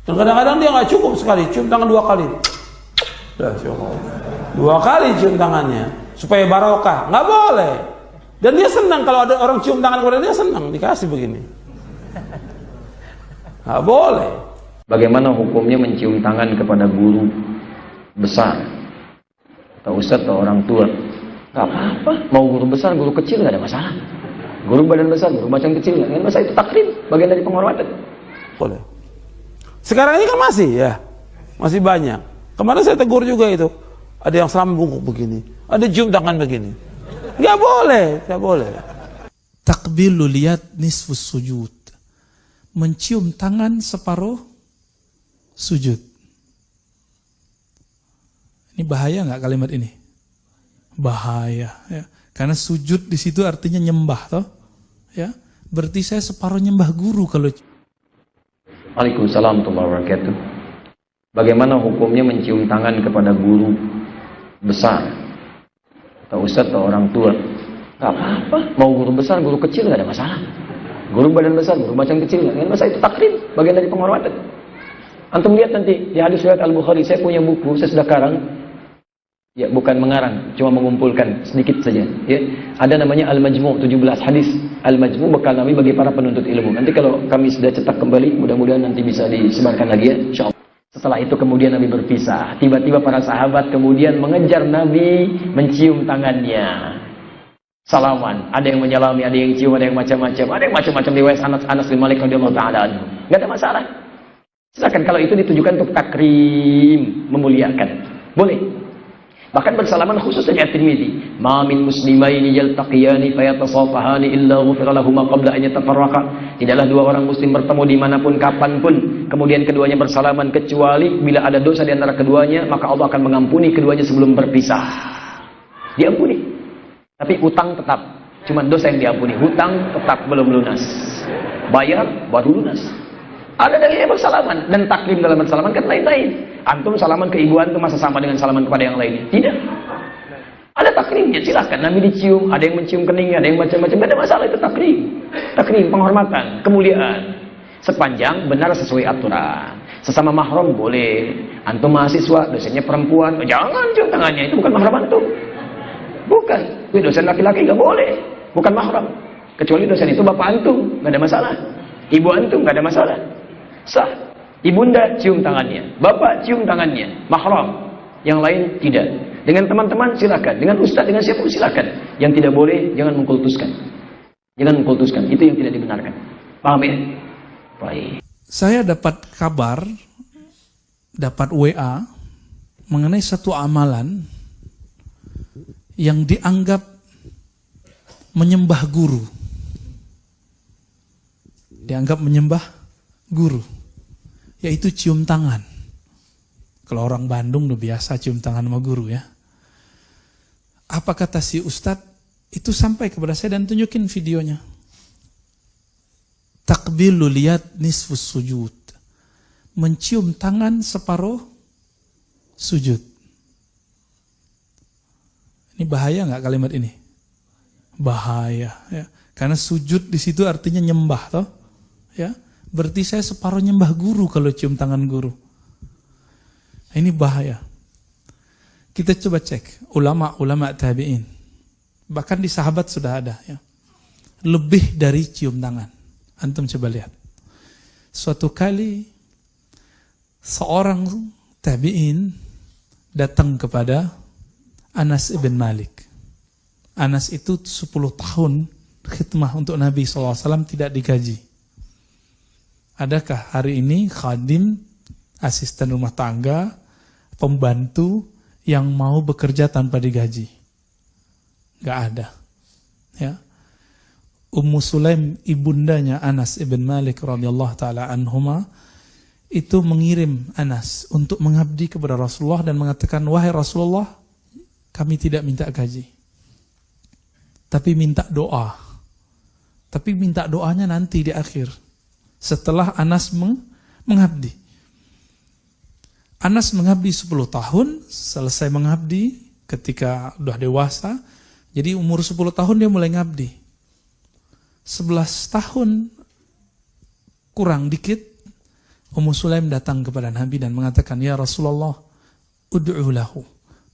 Dan kadang-kadang dia nggak cukup sekali, cium tangan 2 kali. Dah, 2 kali cium tangannya supaya barokah. Nggak boleh. Dan dia senang kalau ada orang cium tangan kepada dia, senang dikasih begini. Nggak boleh. Bagaimana hukumnya mencium tangan kepada guru besar atau ustadz atau orang tua? Gak apa-apa, mau guru besar, guru kecil gak ada masalah. Guru badan besar, guru macam kecil gak ada masalah, itu takrim, bagian dari penghormatan. Boleh. Sekarang ini kan masih ya, masih banyak. Kemarin saya tegur juga itu, ada yang salam bungkuk begini, ada cium tangan begini. Gak boleh, gak boleh. Takbilu lihat nisfus sujud, mencium tangan separuh sujud. Ini bahaya nggak kalimat ini? Bahaya, ya. Karena sujud di situ artinya nyembah, toh, ya. Berarti saya separuh nyembah guru kalau. Waalaikumsalam warahmatullahi wabarakatuh. Bagaimana hukumnya mencium tangan kepada guru besar atau ustadz atau orang tua? Gak apa-apa, mau guru besar, guru kecil gak ada masalah. Guru badan besar, guru macam kecil gak ada masalah, itu takrim, bagian dari penghormatan. Antum lihat nanti di hadis riwayat Al-Bukhari, saya punya buku, saya sudah karang. Ya, bukan mengarang, cuma mengumpulkan sedikit saja. Ya, ada namanya Al-Majmu' 17 hadis. Al-Majmu' bekal Nabi bagi para penuntut ilmu. Nanti kalau kami sudah cetak kembali, mudah-mudahan nanti bisa disebarkan lagi ya, insyaallah. Setelah itu kemudian Nabi berpisah. Tiba-tiba para sahabat kemudian mengejar Nabi, mencium tangannya. Salaman, ada yang menyalami, ada yang cium, ada yang macam-macam, ada yang macam-macam riwayat Anas bin Malik radhiyallahu taala anhu. Enggak ada masalah. Silakan kalau itu ditujukan untuk takrim, memuliakan. Boleh. Bahkan bersalaman khusus saja At-Tirmidzi. Ma min muslimaini yaltaqiyani fayatasafahani illa ghufira lahum qabla an yatafarraqa. Tidaklah 2 orang muslim bertemu dimanapun kapanpun kemudian keduanya bersalaman kecuali bila ada dosa di antara keduanya, maka Allah akan mengampuni keduanya sebelum berpisah. Diampuni. Tapi utang tetap. Cuma dosa yang diampuni, hutang tetap belum lunas. Bayar baru lunas. Ada dalilnya bersalaman, dan taklim dalam bersalaman kan lain-lain. Antum salaman ke ibu antum masa sama dengan salaman kepada yang lain? Tidak. Ada taklimnya, silahkan. Nabi dicium, ada yang mencium keningnya, ada yang macam-macam, tidak ada masalah, itu taklim. Taklim, penghormatan, kemuliaan. Sepanjang benar sesuai aturan. Sesama mahram boleh. Antum mahasiswa, dosennya perempuan, jangan cium tangannya, itu bukan mahram antum. Bukan, itu dosen laki-laki nggak boleh, bukan mahram. Kecuali dosen itu bapak antum, nggak ada masalah. Ibu antum nggak ada masalah. Sah. Ibunda cium tangannya, bapak cium tangannya, mahram. Yang lain tidak. Dengan teman-teman silakan, dengan ustaz, dengan siapa silakan. Yang tidak boleh jangan mengkultuskan. Jangan mengkultuskan, itu yang tidak dibenarkan. Paham ya? Baik. Saya dapat kabar, dapat WA mengenai satu amalan yang dianggap menyembah guru. Dianggap menyembah guru, yaitu cium tangan. Kalau orang Bandung udah biasa cium tangan sama guru ya. Apa kata si ustadz? Itu sampai kepada saya dan tunjukin videonya. Takbilu lihat nisfus sujud, mencium tangan separuh sujud. Ini bahaya nggak kalimat ini? Bahaya ya. Karena sujud di situ artinya nyembah toh. Ya, berarti saya separuh nyembah guru kalau cium tangan guru. Ini bahaya. Kita coba cek ulama-ulama tabi'in. Bahkan di sahabat sudah ada ya. Lebih dari cium tangan. Antum coba lihat. Suatu kali seorang tabi'in datang kepada Anas ibn Malik. Anas itu 10 tahun khidmah untuk Nabi SAW tidak digaji. Adakah hari ini khadim, asisten rumah tangga, pembantu yang mau bekerja tanpa digaji? Gak ada. Ya. Ummu Sulaim, ibundanya Anas ibn Malik radhiyallahu taala anhuma, itu mengirim Anas untuk mengabdi kepada Rasulullah dan mengatakan, wahai Rasulullah, kami tidak minta gaji, tapi minta doa. Tapi minta doanya nanti di akhir. Setelah Anas mengabdi. Anas mengabdi 10 tahun, selesai mengabdi ketika udah dewasa. Jadi umur 10 tahun dia mulai ngabdi. 11 tahun kurang dikit, Ummu Sulaim datang kepada Nabi dan mengatakan, "Ya Rasulullah, ud'u lahu."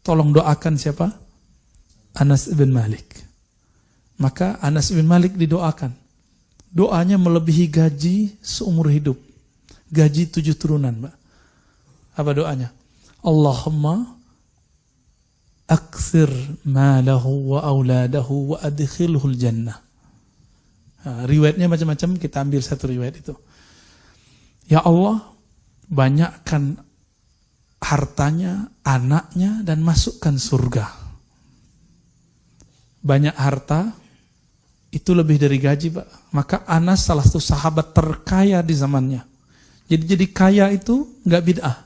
Tolong doakan siapa? Anas bin Malik. Maka Anas bin Malik didoakan. Doanya melebihi gaji seumur hidup. Gaji 7 turunan, Mbak. Apa doanya? Allahumma akthir malahu wa auladahu wa adkhilhul jannah. Nah, riwayatnya macam-macam, kita ambil satu riwayat itu. Ya Allah, banyakkan hartanya, anaknya, dan masukkan surga. Banyak harta, itu lebih dari gaji, Pak. Maka Anas salah satu sahabat terkaya di zamannya. Jadi kaya itu nggak bid'ah.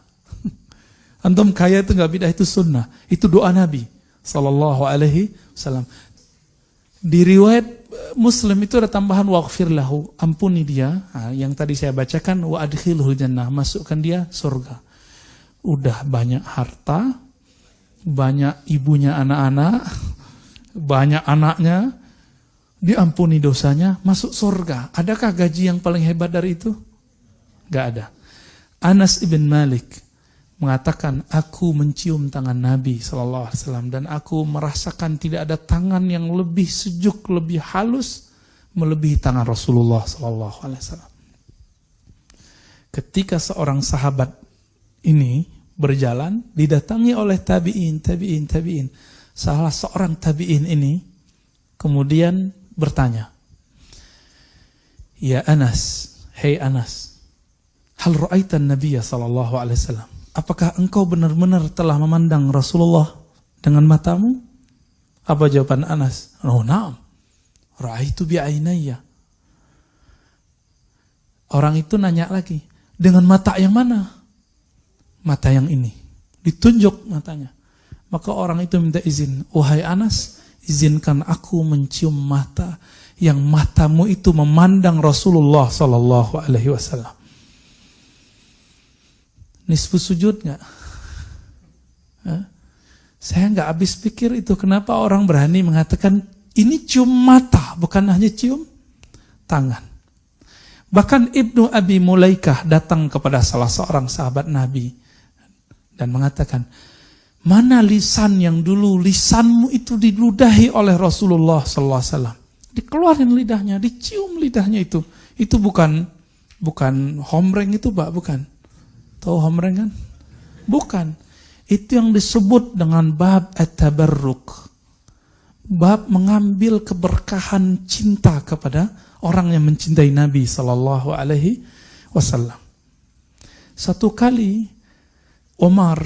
Antum kaya itu nggak bid'ah, itu sunnah. Itu doa Nabi Sallallahu Alaihi Wasallam. Di riwayat Muslim itu ada tambahan waghfir lahu, ampuni dia. Nah, yang tadi saya bacakan wa adkhilhul jannah, masukkan dia surga. Udah banyak harta, banyak ibunya anak-anak, banyak anaknya, diampuni dosanya, masuk surga. Adakah gaji yang paling hebat dari itu? Gak ada. Anas ibn Malik mengatakan, aku mencium tangan Nabi SAW dan aku merasakan tidak ada tangan yang lebih sejuk, lebih halus melebihi tangan Rasulullah SAW. Ketika seorang sahabat ini berjalan, didatangi oleh tabi'in. Salah seorang tabi'in ini kemudian bertanya, "Ya Anas, hei Anas, hal ra'aitan Nabiya sallallahu alaihi wasallam? Apakah engkau benar-benar telah memandang Rasulullah dengan matamu?" Apa jawaban Anas? "Oh, na'am. Ra'aitu bi'ainayya." Orang itu nanya lagi, "Dengan mata yang mana?" "Mata yang ini." Ditunjuk matanya. Maka orang itu minta izin, "Wahai Anas, izinkan aku mencium mata yang matamu itu memandang Rasulullah sallallahu alaihi wasallam." Nisfu sujud nggak? Saya nggak habis pikir itu, kenapa orang berani mengatakan ini cium mata, bukan hanya cium tangan. Bahkan Ibnu Abi Mulaikah datang kepada salah seorang sahabat Nabi dan mengatakan, "Mana lisan yang dulu lisanmu itu diludahi oleh Rasulullah sallallahu alaihi wasallam?" Dikeluarin lidahnya, dicium lidahnya itu. Itu bukan homreng itu, Pak, bukan. Tahu homreng kan? Bukan. Itu yang disebut dengan bab at-tabarruk. Bab mengambil keberkahan cinta kepada orang yang mencintai Nabi sallallahu alaihi wasallam. Satu kali Umar,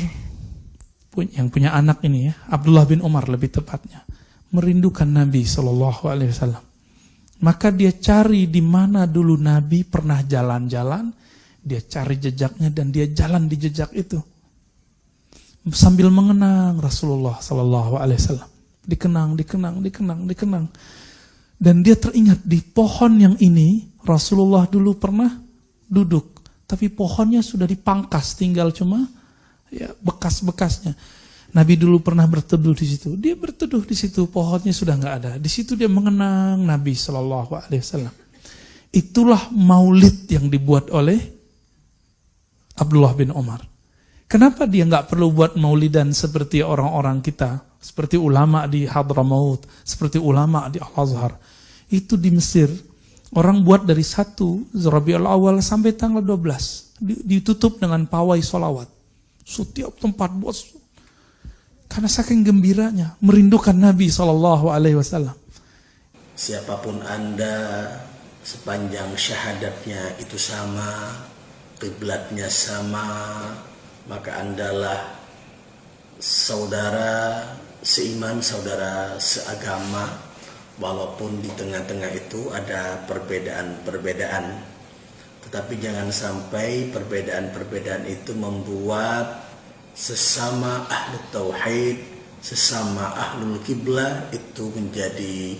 yang punya anak ini ya, Abdullah bin Umar lebih tepatnya, merindukan Nabi sallallahu alaihi wasallam. Maka dia cari di mana dulu Nabi pernah jalan-jalan, dia cari jejaknya dan dia jalan di jejak itu. Sambil mengenang Rasulullah sallallahu alaihi wasallam. Dikenang. Dan dia teringat di pohon yang ini Rasulullah dulu pernah duduk, tapi pohonnya sudah dipangkas, tinggal cuma ya bekas-bekasnya. Nabi dulu pernah berteduh di situ. Dia berteduh di situ, pohonnya sudah nggak ada. Di situ dia mengenang Nabi sallallahu alaihi wasallam. Itulah maulid yang dibuat oleh Abdullah bin Umar. Kenapa dia nggak perlu buat maulidan seperti orang-orang kita, seperti ulama di Hadramaut, seperti ulama di Al-Azhar? Itu di Mesir, orang buat dari 1 Rabiul Awal sampai tanggal 12, ditutup dengan pawai sholawat. Setiap tempat buat, karena saking gembiranya, merindukan Nabi SAW. Siapapun Anda, sepanjang syahadatnya itu sama, kiblatnya sama, maka Andalah saudara seiman, saudara seagama, walaupun di tengah-tengah itu ada perbedaan-perbedaan. Tetapi jangan sampai perbedaan-perbedaan itu membuat sesama ahlu tauhid, sesama ahlul kiblah itu menjadi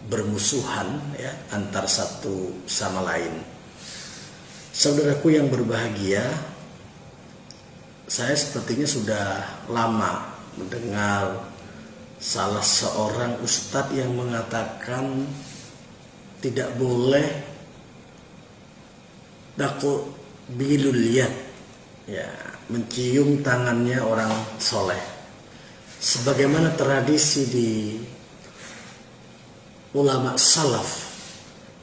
bermusuhan ya, antar satu sama lain. Saudaraku yang berbahagia, saya sepertinya sudah lama mendengar salah seorang ustadz yang mengatakan tidak boleh taqbilul yad, ya, mencium tangannya orang soleh. Sebagaimana tradisi di ulama salaf,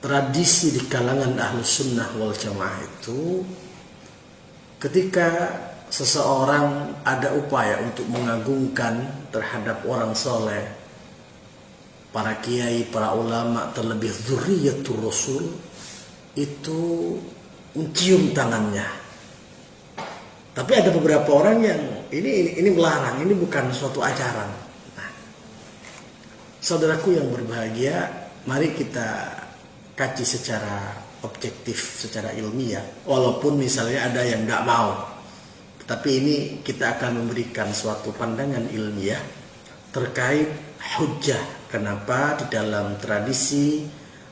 tradisi di kalangan ahlu sunnah wal jamaah itu, ketika seseorang ada upaya untuk mengagungkan terhadap orang soleh, para kiai, para ulama, terlebih dzurriyyatur rasul, itu mencium tangannya. Tapi ada beberapa orang yang ini melarang, ini bukan suatu ajaran. Nah, saudaraku yang berbahagia, mari kita kaji secara objektif, secara ilmiah. Walaupun misalnya ada yang tidak mau, tapi ini kita akan memberikan suatu pandangan ilmiah terkait hujjah. Kenapa di dalam tradisi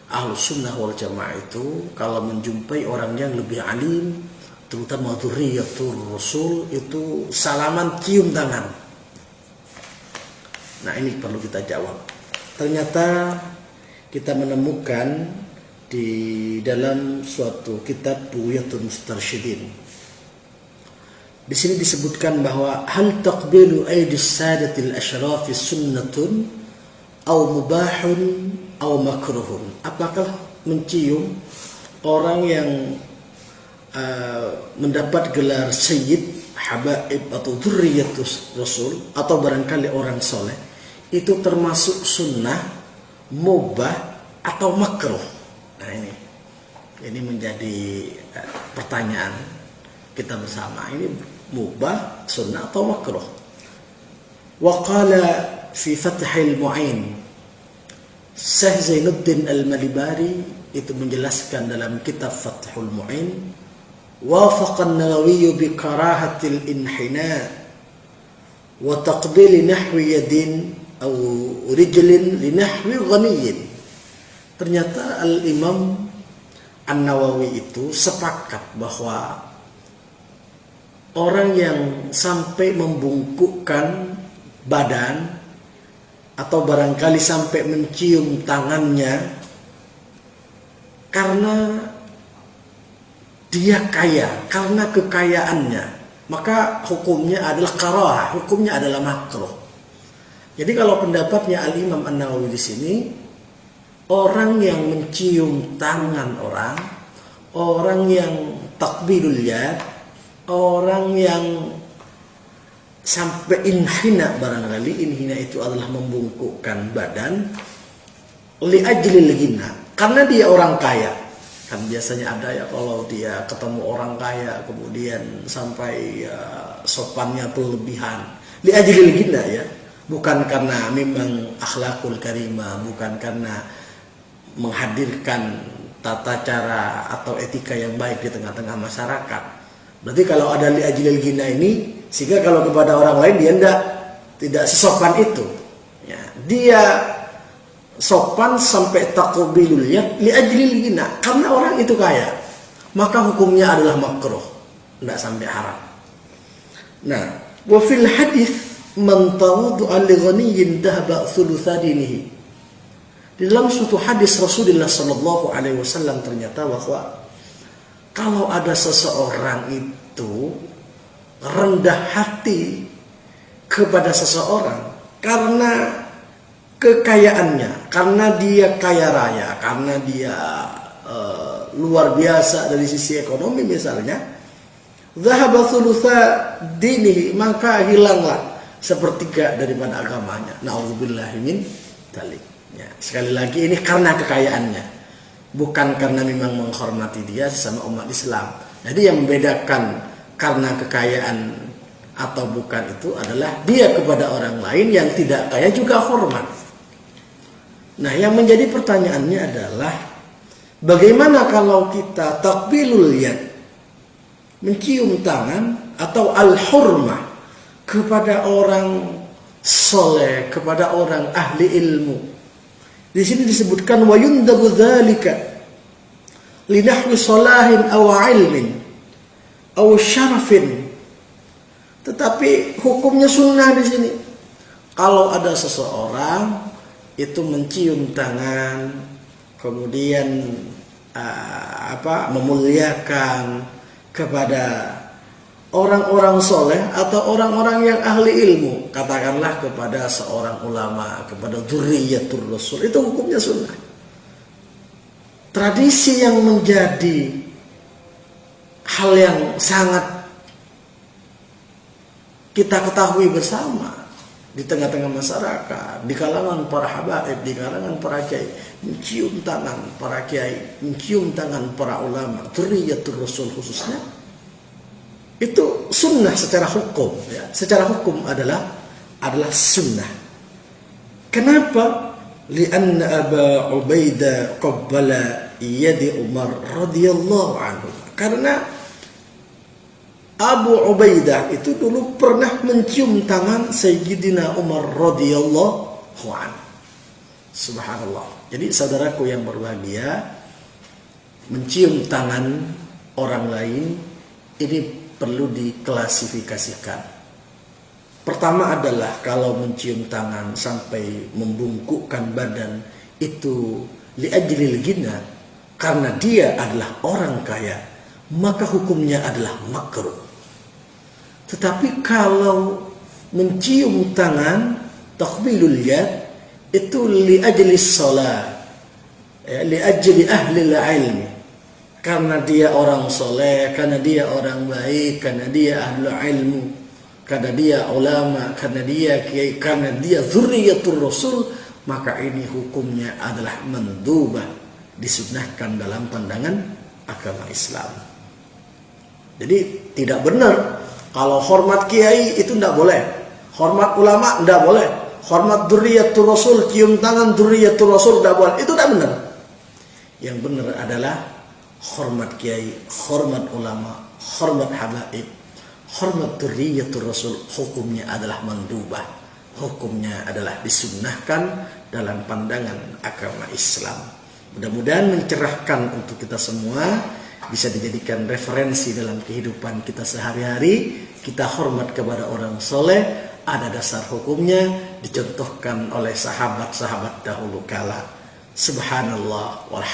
Ahlus Sunnah wal Jamaah itu kalau menjumpai orang yang lebih alim, terutama dzurriyyatur rasul, itu salaman cium tangan. Nah, ini perlu kita jawab. Ternyata kita menemukan di dalam suatu kitab Bughyatul Mustarsyidin, di sini disebutkan bahwa hal taqbilu aidis sadatil asyrafis sunnatun aw mubahun aw makruhun. Apakah mencium orang yang mendapat gelar sayyid, habaib atau dzurriyyatus rasul, atau barangkali orang soleh, itu termasuk sunnah, mubah atau makruh? Nah, ini menjadi pertanyaan kita bersama. Ini mubah, sunnah atau makruh? Wa qala fi Fathil Mu'in, Syekh Zainuddin Al-Malibari itu menjelaskan dalam kitab Fathul Mu'in, wafaqa an-Nawawi bi karahatil inhina wa taqbil nahwi yadin aw rijlin li nahwi ghaniyin. Ternyata Al-Imam An-Nawawi itu sepakat bahwa orang yang sampai membungkukkan badan atau barangkali sampai mencium tangannya karena dia kaya, karena kekayaannya, maka hukumnya adalah karahah, hukumnya adalah makruh. Jadi kalau pendapatnya Al-Imam An-Nawawi di sini, orang yang mencium tangan orang yang takbirul yad, orang yang sampai inhina, barangkali inhina itu adalah membungkukkan badan, li ajlil ghina, karena dia orang kaya. Kan biasanya ada ya, kalau dia ketemu orang kaya kemudian sampai sopannya berlebihan, li ajlil ghina, ya, bukan karena memang akhlakul karimah, bukan karena menghadirkan tata cara atau etika yang baik di tengah-tengah masyarakat. Berarti kalau ada li ajlil ghina ini, sehingga kalau kepada orang lain dia tidak sesopan itu, ya, dia sopan sampai taqbilul yad li ajlil ghina, karena orang itu kaya, maka hukumnya adalah makruh, tidak sampai haram. Nah, wa fil hadis man tawaddu'a li ghaniyyin dhahaba thulutsa dinihi. Di dalam suatu hadis Rasulullah sallallahu alaihi wasallam ternyata bahwa kalau ada seseorang itu rendah hati kepada seseorang karena kekayaannya, karena dia kaya raya, karena dia luar biasa dari sisi ekonomi misalnya, dhahaba thulutsa dinihi, maka hilanglah sepertiga daripada agamanya. Nauzubillahi min dzalik. Ya, sekali lagi ini karena kekayaannya, bukan karena memang menghormati dia sesama umat Islam. Jadi yang membedakan karena kekayaan atau bukan itu adalah dia kepada orang lain yang tidak kaya juga hormat. Nah, yang menjadi pertanyaannya adalah bagaimana kalau kita takbilul yad, mencium tangan atau al-hurmah kepada orang soleh, kepada orang ahli ilmu. Di sini disebutkan wa yundabu dzalika li nahwi salahin aw ilmin aw syarafin. Tetapi hukumnya sunnah di sini. Kalau ada seseorang itu mencium tangan, kemudian memuliakan, kepada orang-orang soleh atau orang-orang yang ahli ilmu, katakanlah kepada seorang ulama, kepada dzurriyyatur rasul, itu hukumnya sunnah. Tradisi yang menjadi hal yang sangat kita ketahui bersama di tengah-tengah masyarakat, di kalangan para habaib, di kalangan para kiai, mencium tangan para kiai, mencium tangan para ulama, dzurriyyatur rasul khususnya, itu sunnah secara hukum, ya. Secara hukum adalah sunnah. Kenapa? Lianna Aba Ubaidah qabbala yadi Umar radhiyallahu anhu. Karena Abu Ubaidah itu dulu pernah mencium tangan Sayyidina Umar radhiyallahu anhu. Subhanallah. Jadi saudaraku yang berbahagia, mencium tangan orang lain ini perlu diklasifikasikan. Pertama adalah kalau mencium tangan sampai membungkukkan badan, itu liajlil ghina, karena dia adalah orang kaya, maka hukumnya adalah makruh. Tetapi kalau mencium tangan taqbilul yad itu liajli shalah, ya, liajli ahli ilmi, karena dia orang soleh, karena dia orang baik, karena dia ahlu ilmu, karena dia ulama, karena dia kiai, karena dia dzurriyyatur rasul, maka ini hukumnya adalah mandubah, disunnahkan dalam pandangan agama Islam. Jadi tidak benar kalau hormat kiai itu tidak boleh, hormat ulama tidak boleh, hormat dzurriyyatur rasul, cium tangan dzurriyyatur rasul tidak boleh, itu tidak benar. Yang benar adalah hormat kiai, hormat ulama, hormat habaib, hormat dzurriyyatur rasul, hukumnya adalah mandubah, hukumnya adalah disunnahkan dalam pandangan agama Islam. Mudah-mudahan mencerahkan untuk kita semua, bisa dijadikan referensi dalam kehidupan kita sehari-hari. Kita hormat kepada orang soleh, ada dasar hukumnya, dicontohkan oleh sahabat-sahabat dahulu kala. Subhanallah walhamdulillah.